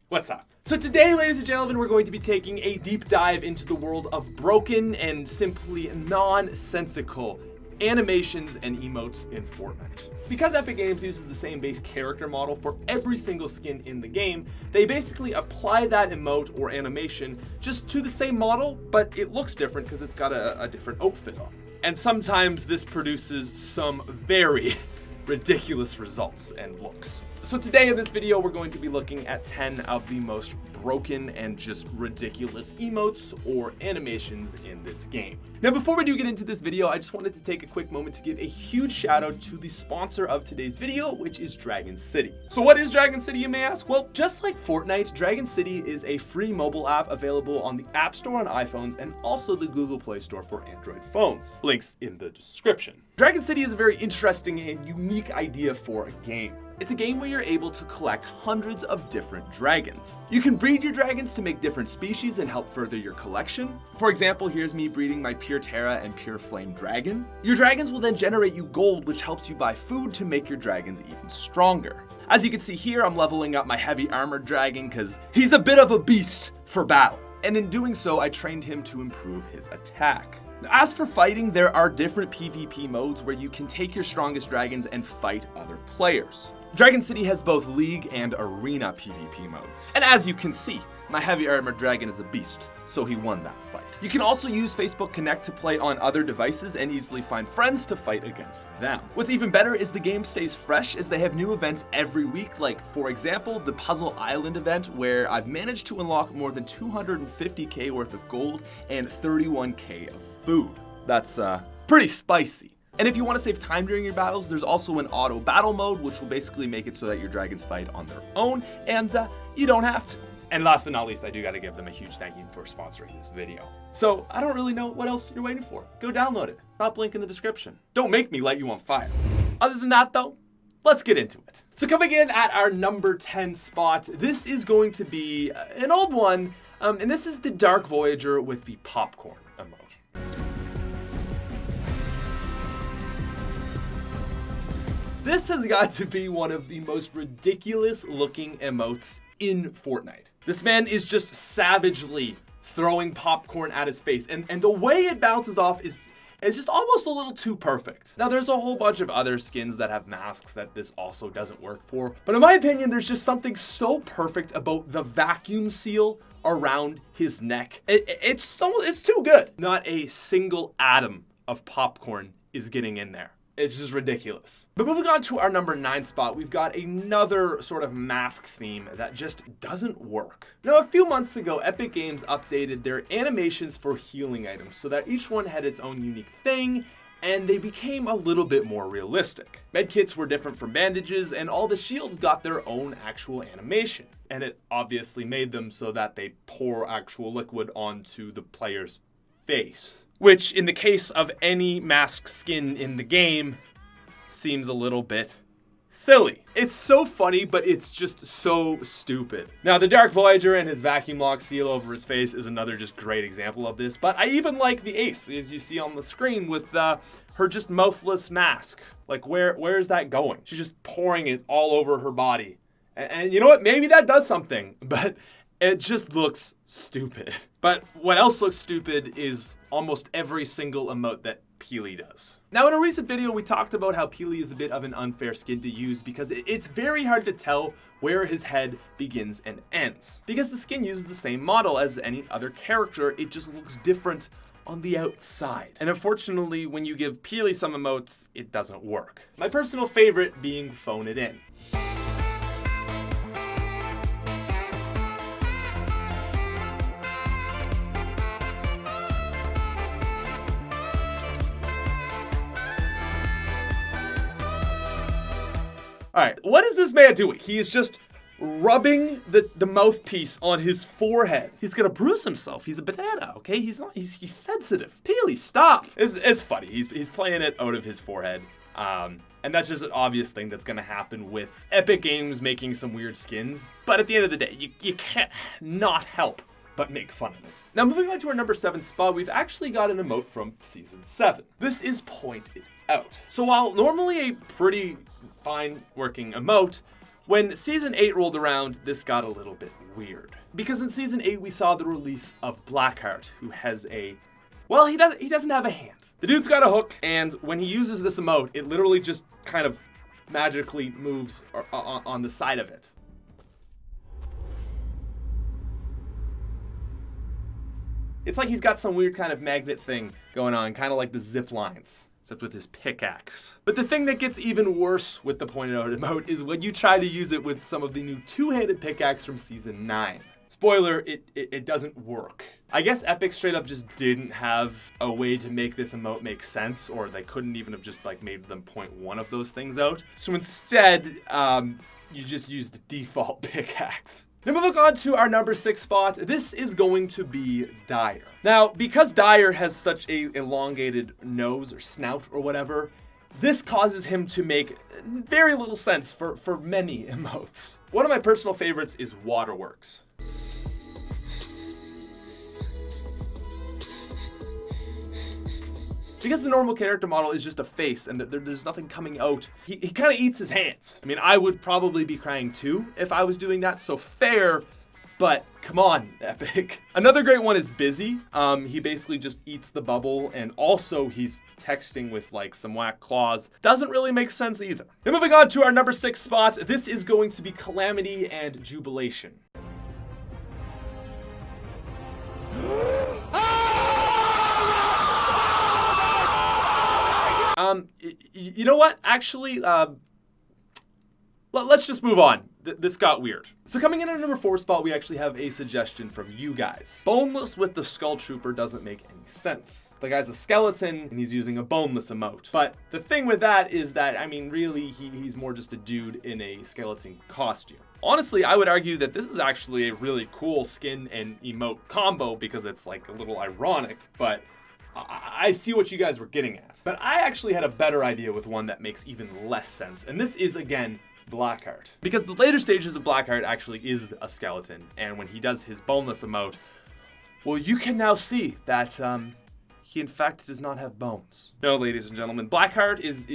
What's up? So today, ladies and gentlemen, we're going to be taking a deep dive into the world of broken and simply nonsensical animations and emotes in Fortnite. Because Epic Games uses the same base character model for every single skin in the game, they basically apply that emote or animation just to the same model, but it looks different because it's got a different outfit on. And sometimes this produces some very ridiculous results and looks. So today in this video, we're going to be looking at 10 of the most broken and just ridiculous emotes or animations in this game. Now, before we do get into this video, I just wanted to take a quick moment to give a huge shout out to the sponsor of today's video, which is Dragon City. So what is Dragon City, you may ask? Well, just like Fortnite, Dragon City is a free mobile app available on the App Store on iPhones and also the Google Play Store for Android phones. Links in the description. Dragon City is a very interesting and unique idea for a game. It's a game where you're able to collect hundreds of different dragons. You can breed your dragons to make different species and help further your collection. For example, here's me breeding my Pure Terra and Pure Flame dragon. Your dragons will then generate you gold, which helps you buy food to make your dragons even stronger. As you can see here, I'm leveling up my heavy armored dragon because he's a bit of a beast for battle. And in doing so, I trained him to improve his attack. As for fighting, there are different PvP modes where you can take your strongest dragons and fight other players. Dragon City has both League and Arena PvP modes. And as you can see, my heavy armored dragon is a beast, so he won that fight. You can also use Facebook Connect to play on other devices and easily find friends to fight against them. What's even better is the game stays fresh as they have new events every week, like for example, the Puzzle Island event where I've managed to unlock more than 250k worth of gold and 31k of food. That's pretty spicy. And if you want to save time during your battles, there's also an auto battle mode, which will basically make it so that your dragons fight on their own, and you don't have to. And last but not least, I do got to give them a huge thank you for sponsoring this video. So I don't really know what else you're waiting for. Go download it. Top link in the description. Don't make me light you on fire. Other than that though, let's get into it. So coming in at our number 10 spot, this is going to be an old one, and this is the Dark Voyager with the popcorn emote. This has got to be one of the most ridiculous looking emotes in Fortnite. This man is just savagely throwing popcorn at his face, and the way it bounces off is just almost a little too perfect. Now there's a whole bunch of other skins that have masks that this also doesn't work for, but in my opinion, there's just something so perfect about the vacuum seal around his neck. It's too good. Not a single atom of popcorn is getting in there. It's just ridiculous. But moving on to our number 9 spot, we've got another sort of mask theme that just doesn't work. Now, a few months ago, Epic Games updated their animations for healing items so that each one had its own unique thing, and they became a little bit more realistic. Medkits were different from bandages, and all the shields got their own actual animation. And it obviously made them so that they pour actual liquid onto the player's face, which in the case of any mask skin in the game seems a little bit silly. It's so funny, but it's just so stupid. Now, the Dark Voyager and his vacuum lock seal over his face is another just great example of this, but I even like the Ace, as you see on the screen, with her just mouthless mask. Like, where is that going? She's just pouring it all over her body. And you know what? Maybe that does something, but it just looks stupid. But what else looks stupid is almost every single emote that Pili does. Now, in a recent video, we talked about how Pili is a bit of an unfair skin to use because it's very hard to tell where his head begins and ends. Because the skin uses the same model as any other character, it just looks different on the outside. And unfortunately, when you give Pili some emotes, it doesn't work. My personal favorite being Phone It In. All right, what is this man doing? He is just rubbing the mouthpiece on his forehead. He's gonna bruise himself. He's a banana, okay? He's sensitive. Pili, stop. It's funny. He's playing it out of his forehead. And that's just an obvious thing that's gonna happen with Epic Games making some weird skins. But at the end of the day, you can't not help but make fun of it. Now, moving on to our number 7 spot, we've actually got an emote from Season 7. This is Point It Out. So while normally a pretty fine working emote, When Season 8 rolled around, this got a little bit weird. Because in Season 8, we saw the release of Blackheart, who has a... Well, he doesn't have a hand. The dude's got a hook, and when he uses this emote, it literally just kind of magically moves on the side of it. It's like he's got some weird kind of magnet thing going on, kind of like the zip lines, except with his pickaxe. But the thing that gets even worse with the pointed out emote is when you try to use it with some of the new two-handed pickaxe from Season 9. Spoiler, it doesn't work. I guess Epic straight up just didn't have a way to make this emote make sense, or they couldn't even have just like made them point one of those things out. So instead, you just use the default pickaxe. Now moving on to our number 6 spot, this is going to be Dire. Now, because Dire has such a elongated nose or snout or whatever, this causes him to make very little sense for many emotes. One of my personal favorites is Waterworks. Because the normal character model is just a face and there's nothing coming out, he kind of eats his hands. I mean, I would probably be crying too if I was doing that, so fair, but come on, Epic. Another great one is Busy. He basically just eats the bubble, and also he's texting with like some whack claws. Doesn't really make sense either. Then moving on to our number 6 spot, this is going to be Calamity and Jubilation. You know what? Actually, let's just move on. This got weird. So coming in at number 4 spot, we actually have a suggestion from you guys. Boneless with the Skull Trooper doesn't make any sense. The guy's a skeleton and he's using a boneless emote. But the thing with that is that, I mean, really, he's more just a dude in a skeleton costume. Honestly, I would argue that this is actually a really cool skin and emote combo because it's like a little ironic, but I see what you guys were getting at. But I actually had a better idea with one that makes even less sense. And this is, again, Blackheart. Because the later stages of Blackheart actually is a skeleton. And when he does his boneless emote, well, you can now see that he in fact does not have bones. No, ladies and gentlemen, Blackheart is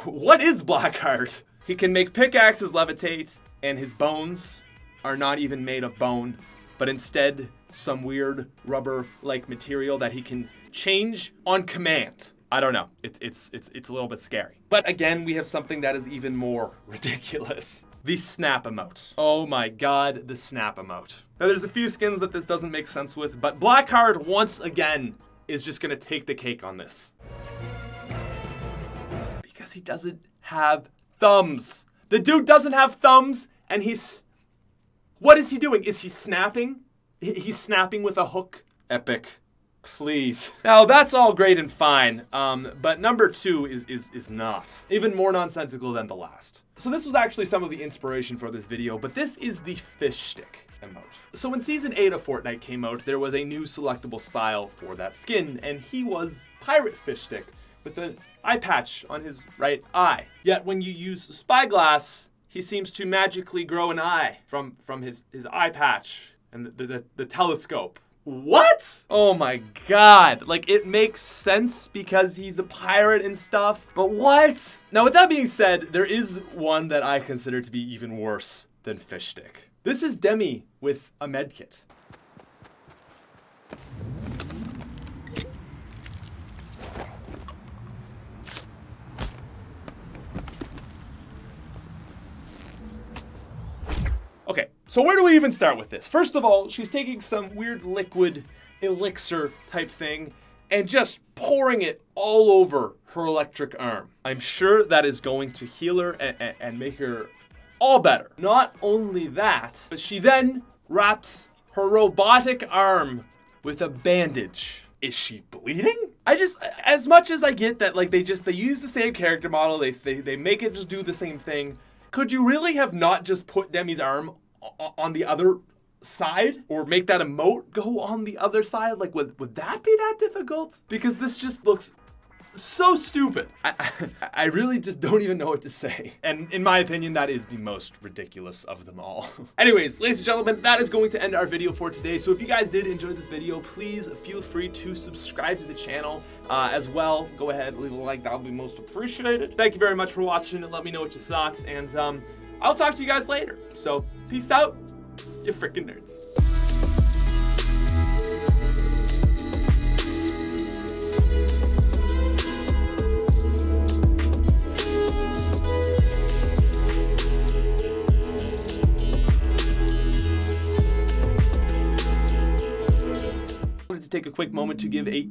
what is Blackheart? He can make pickaxes levitate, and his bones are not even made of bone, but instead some weird rubber-like material that he can change on command. I don't know. It's a little bit scary. But again, we have something that is even more ridiculous. The snap emote. Oh my god, the snap emote. Now there's a few skins that this doesn't make sense with, but Blackheart once again is just gonna take the cake on this. Because he doesn't have thumbs. The dude doesn't have thumbs, and what is he doing? Is he snapping? He's snapping with a hook? Epic. Please. Now, that's all great and fine, but number 2 is not. Even more nonsensical than the last. So this was actually some of the inspiration for this video, but this is the fish stick emote. So when Season 8 of Fortnite came out, there was a new selectable style for that skin, and he was Pirate Fish Stick with an eye patch on his right eye. Yet when you use Spyglass, he seems to magically grow an eye from his eye patch and the telescope. What? Oh my god. Like, it makes sense because he's a pirate and stuff, but what? Now, with that being said, there is one that I consider to be even worse than Fish Stick. This is Demi with a Medkit. Okay, so where do we even start with this? First of all, she's taking some weird liquid elixir type thing and just pouring it all over her electric arm. I'm sure that is going to heal her and make her all better. Not only that, but she then wraps her robotic arm with a bandage. Is she bleeding? As much as I get that, like, they use the same character model, they make it just do the same thing. Could you really have not just put Demi's arm on the other side, or make that emote go on the other side? Like, would that be that difficult? Because this just looks so stupid. I really just don't even know what to say. And in my opinion, that is the most ridiculous of them all. Anyways, ladies and gentlemen, that is going to end our video for today. So if you guys did enjoy this video, please feel free to subscribe to the channel as well. Go ahead, leave a like, that would be most appreciated. Thank you very much for watching, and let me know what your thoughts, and I'll talk to you guys later. So peace out, you freaking nerds. To take a quick moment to give a